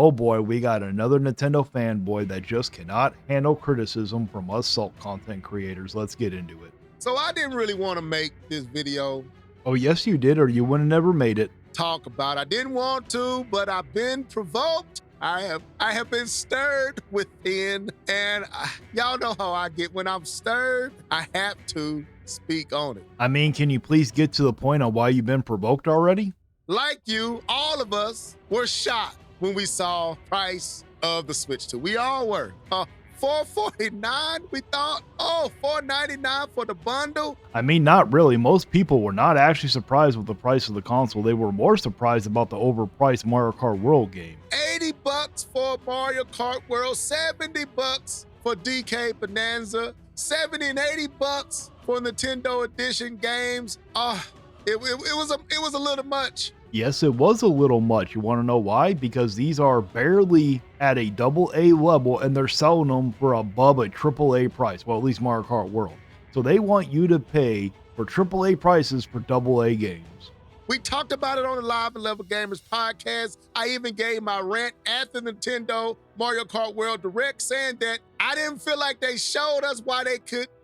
Oh boy, we got another Nintendo fanboy that just cannot handle criticism from us Salt content creators. Let's get into it. So I didn't really want to make this video Oh yes you did, or you would have never made it. talk about. I didn't want to, but I've been provoked. I have been stirred within, and y'all know how I get. When I'm stirred, I have to speak on it. I mean, can you please get to the point on why you've been provoked already? Like you, all of us were shocked when we saw price of the Switch 2. We all were. $449, we thought, oh, $499 for the bundle. I mean, not really. Most people were not actually surprised with the price of the console. They were more surprised about the overpriced Mario Kart World game. $80 for Mario Kart World, $70 for DK Bonanza, $70 and $80 for Nintendo Edition games. It was a little much. Yes, it was a little much. You want to know why? Because these are barely at a AA level and they're selling them for above a AAA price. Well, at least Mario Kart World. So they want you to pay for AAA prices for AA games. We talked about it on the Live and Level Gamers podcast. I even gave my rant at the Nintendo Mario Kart World Direct saying that I didn't feel like they showed us why they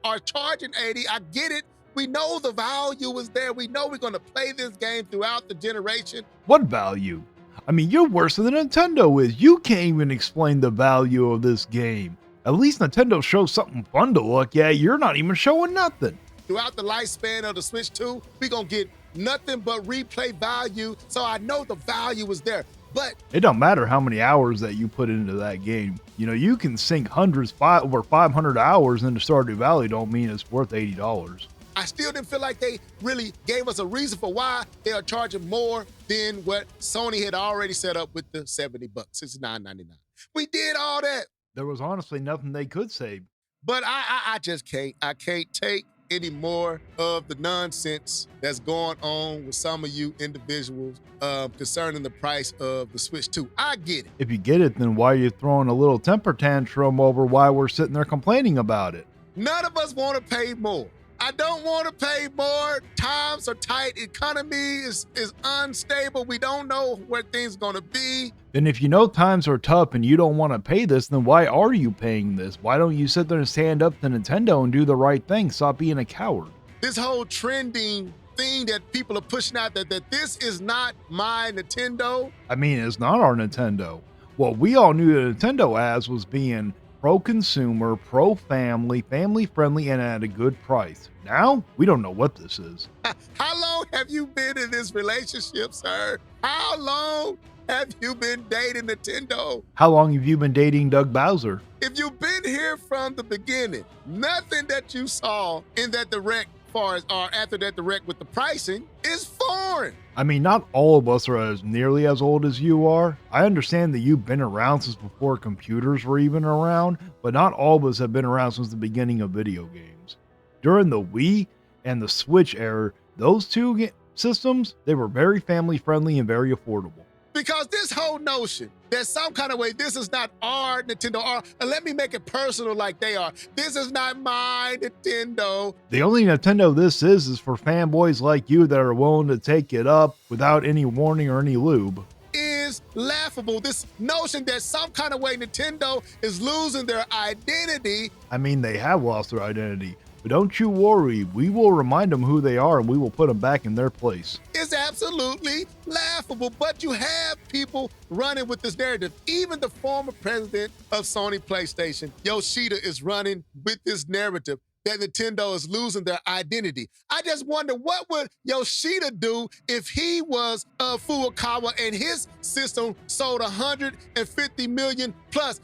are charging 80. I get it. We know the value is there. We know we're going to play this game throughout the generation. What value? I mean, you're worse than Nintendo is. You can't even explain the value of this game. At least Nintendo shows something fun to look at. You're not even showing nothing. Throughout the lifespan of the Switch 2, we're going to get nothing but replay value. So I know the value is there. But it don't matter how many hours that you put into that game. You know, you can sink hundreds, over 500 hours into Stardew Valley. Don't mean it's worth $80. I still didn't feel like they really gave us a reason for why they are charging more than what Sony had already set up with the $70, $69.99. We did all that. There was honestly nothing they could say. But I just can't. I can't take any more of the nonsense that's going on with some of you individuals concerning the price of the Switch 2. I get it. If you get it, then why are you throwing a little temper tantrum over why we're sitting there complaining about it? None of us want to pay more. I don't want to pay more. Times are tight. Economy is unstable. We don't know where things are going to be. Then if you know times are tough and you don't want to pay this, then why are you paying this? Why don't you sit there and stand up to Nintendo and do the right thing? Stop being a coward. This whole trending thing that people are pushing out that this is not my Nintendo. I mean, it's not our Nintendo. What we all knew Nintendo as was being pro-consumer, pro-family, family-friendly, and at a good price. Now, we don't know what this is. How long have you been in this relationship, sir? How long have you been dating Nintendo? How long have you been dating Doug Bowser? If you've been here from the beginning, nothing that you saw in that direct or after that direct with the pricing is foreign. I mean, not all of us are as nearly as old as you are. I understand that you've been around since before computers were even around, but not all of us have been around since the beginning of video games. During the Wii and the Switch era, those two systems, they were very family friendly and very affordable. Because this whole notion that some kind of way, this is not our Nintendo, and let me make it personal like they are. This is not my Nintendo. The only Nintendo this is for fanboys like you that are willing to take it up without any warning or any lube. Is laughable. This notion that some kind of way Nintendo is losing their identity. I mean, they have lost their identity. But don't you worry, we will remind them who they are and we will put them back in their place. It's absolutely laughable, but you have people running with this narrative. Even the former president of Sony PlayStation, Yoshida, is running with this narrative that Nintendo is losing their identity. I just wonder what would Yoshida do if he was Furukawa and his system sold 150 million plus.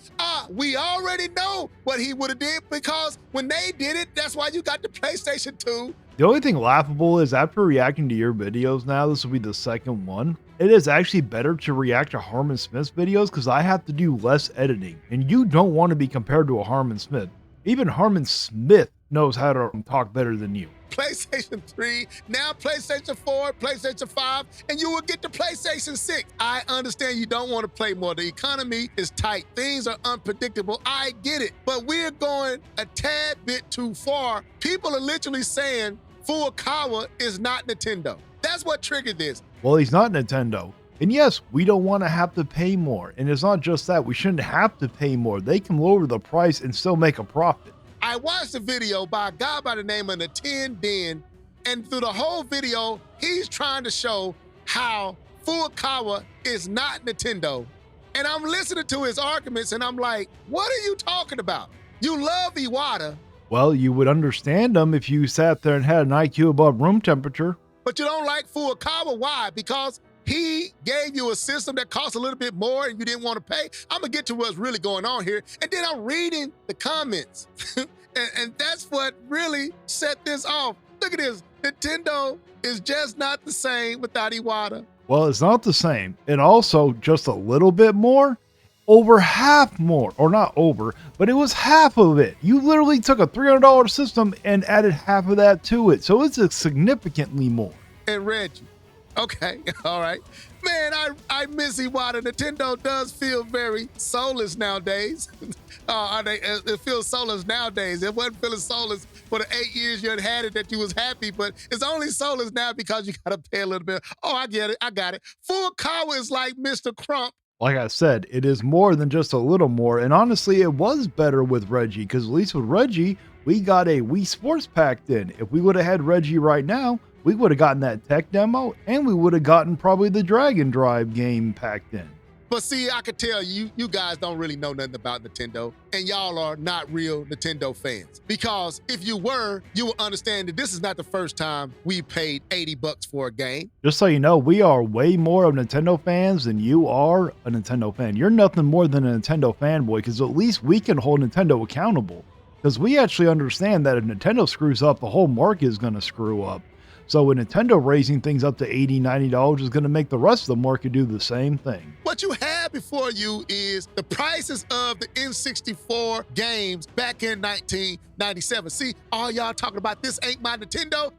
We already know what he would have did because when they did it, that's why you got the PlayStation 2. The only thing laughable is after reacting to your videos now, this will be the second one. It is actually better to react to Harmon Smith's videos because I have to do less editing and you don't want to be compared to a Harmon Smith. Even Harmon Smith knows how to talk better than you. PlayStation 3, now PlayStation 4, PlayStation 5, and you will get the PlayStation 6. I understand you don't want to play more. The economy is tight. Things are unpredictable. I get it. But we're going a tad bit too far. People are literally saying Furukawa is not Nintendo. That's what triggered this. Well, he's not Nintendo. And yes, we don't want to have to pay more. And it's not just that, we shouldn't have to pay more. They can lower the price and still make a profit. I watched a video by a guy by the name of Nintendo, and through the whole video, he's trying to show how Furukawa is not Nintendo. And I'm listening to his arguments and I'm like, what are you talking about? You love Iwata. Well, you would understand them if you sat there and had an IQ above room temperature. But you don't like Furukawa. Why? Because he gave you a system that costs a little bit more and you didn't want to pay. I'm going to get to what's really going on here. And then I'm reading the comments. and that's what really set this off. Look at this. Nintendo is just not the same without Iwata. Well, it's not the same. And also just a little bit more. Over half more, or not over, but it was half of it. You literally took a $300 system and added half of that to it. So it's significantly more. And Reggie. Okay, all right. Man, I miss Iwata. Nintendo does feel very soulless nowadays. It feels soulless nowadays. It wasn't feeling soulless for the 8 years you had had it that you was happy, but it's only soulless now because you got to pay a little bit. Oh, I get it. I got it. Furukawa is like Mr. Crump. Like I said, it is more than just a little more. And honestly, it was better with Reggie, because at least with Reggie, we got a Wii Sports packed in. If we would have had Reggie right now, we would have gotten that tech demo, and we would have gotten probably the Dragon Drive game packed in. But see, I could tell you guys don't really know nothing about Nintendo, and y'all are not real Nintendo fans. Because if you were, you would understand that this is not the first time we paid $80 for a game. Just so you know, we are way more of Nintendo fans than you are a Nintendo fan. You're nothing more than a Nintendo fanboy, because at least we can hold Nintendo accountable. Because we actually understand that if Nintendo screws up, the whole market is going to screw up. So with Nintendo raising things up to $80, $90 is going to make the rest of the market do the same thing. What you have before you is the prices of the N64 games back in 1997. See, all y'all talking about this ain't my Nintendo.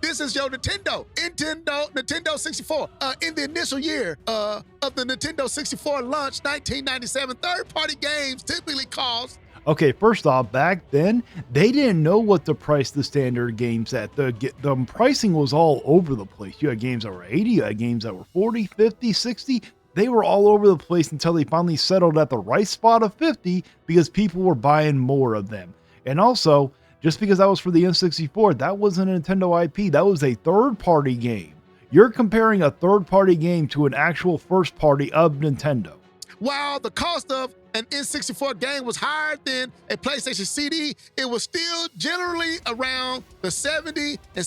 This is your Nintendo. Nintendo 64. In the initial year of the Nintendo 64 launch, 1997, third-party games typically cost. Okay, first off, back then, they didn't know what to price the standard games at. The pricing was all over the place. You had games that were 80, you had games that were 40, 50, 60. They were all over the place until they finally settled at the right spot of 50 because people were buying more of them. And also, just because that was for the N64, that wasn't a Nintendo IP. That was a third-party game. You're comparing a third-party game to an actual first-party of Nintendo. While the cost of an N64 game was higher than a PlayStation CD, it was still generally around the $70 and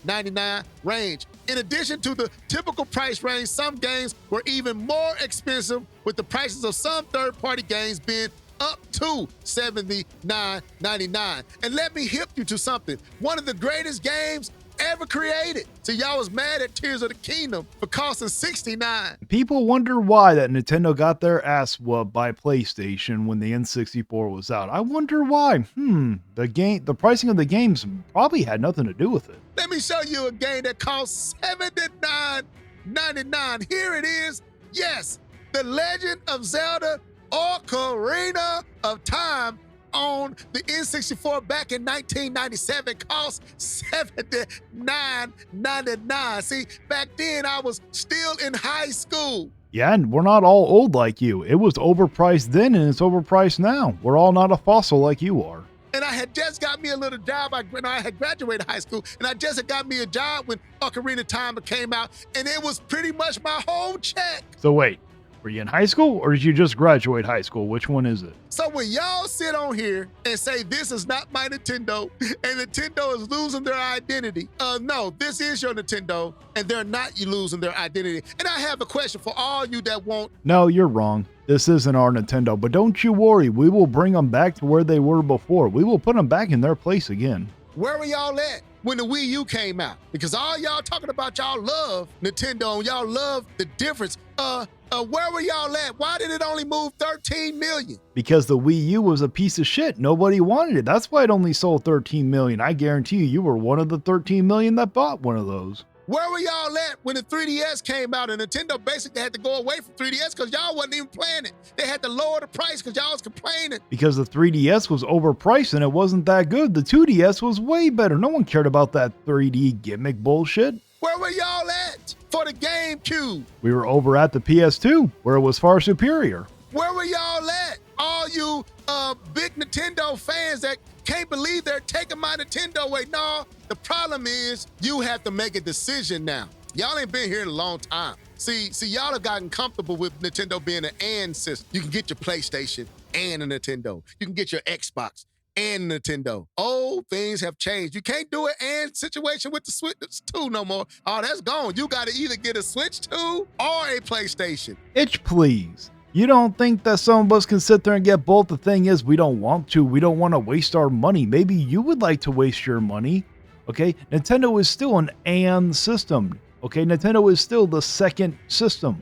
$79.99 range. In addition to the typical price range, some games were even more expensive, with the prices of some third-party games being up to $79.99. And let me hip you to something. One of the greatest games ever created. So y'all was mad at Tears of the Kingdom for costing $69. People wonder why that Nintendo got their ass whooped by PlayStation when the N64 was out. I wonder why. The pricing of the games probably had nothing to do with it. Let me show you a game that costs $79.99. Here it is. Yes, The Legend of Zelda Ocarina of Time on the N64 back in 1997 cost $79.99. See, back then I was still in high school. Yeah, and we're not all old like you. It was overpriced then and it's overpriced now. We're all not a fossil like you are. And I had just got me a little job. I had graduated high school, and I just had got me a job when Ocarina of Time came out, and it was pretty much my whole check. So wait, were you in high school or did you just graduate high school? Which one is it? So when y'all sit on here and say this is not my Nintendo and Nintendo is losing their identity, no, this is your Nintendo and they're not losing their identity. And I have a question for all you that won't. No, you're wrong. This isn't our Nintendo, but don't you worry. We will bring them back to where they were before. We will put them back in their place again. Where were y'all at when the Wii U came out? Because all y'all talking about y'all love Nintendo and y'all love the difference. Where were y'all at? Why did it only move 13 million? Because the Wii U was a piece of shit. Nobody wanted it. That's why it only sold 13 million. I guarantee you were one of the 13 million that bought one of those. Where were y'all at when the 3DS came out and Nintendo basically had to go away from 3DS because y'all wasn't even playing it? They had to lower the price because y'all was complaining. Because the 3DS was overpriced and it wasn't that good. The 2DS was way better. No one cared about that 3D gimmick bullshit. Where were y'all at for the GameCube. We were over at the PS2, where it was far superior. Where were y'all at? All you big Nintendo fans that can't believe they're taking my Nintendo away. No, the problem is you have to make a decision now. Y'all ain't been here in a long time. See, y'all have gotten comfortable with Nintendo being an and system. You can get your PlayStation and a Nintendo. You can get your Xbox and Nintendo. Oh, things have changed. You can't do an and situation with the Switch 2 no more. Oh, that's gone. You got to either get a Switch 2 or a PlayStation. Itch, please. You don't think that some of us can sit there and get both? The thing is, we don't want to. We don't want to waste our money. Maybe you would like to waste your money. Okay, Nintendo is still an and system. Okay, Nintendo is still the second system.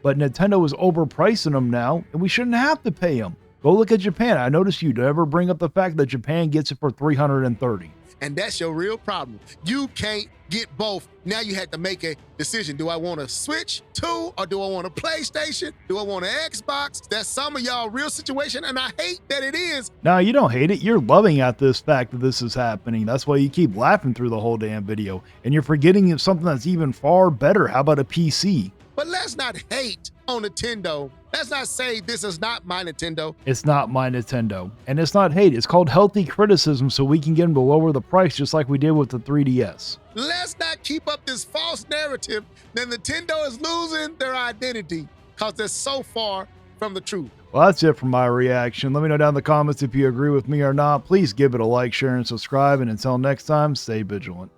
But Nintendo is overpricing them now, and we shouldn't have to pay them. Go look at Japan. I noticed you never bring up the fact that Japan gets it for $330. And that's your real problem. You can't get both. Now you have to make a decision. Do I want a Switch 2 or do I want a PlayStation? Do I want an Xbox? That's some of y'all real situation, and I hate that it is. No, you don't hate it. You're loving at this fact that this is happening. That's why you keep laughing through the whole damn video. And you're forgetting something that's even far better. How about a PC? But let's not hate on Nintendo. Let's not say this is not my Nintendo. It's not my Nintendo. And it's not hate. It's called healthy criticism so we can get them to lower the price just like we did with the 3DS. Let's not keep up this false narrative that Nintendo is losing their identity because they're so far from the truth. Well, that's it for my reaction. Let me know down in the comments if you agree with me or not. Please give it a like, share, and subscribe. And until next time, stay vigilant.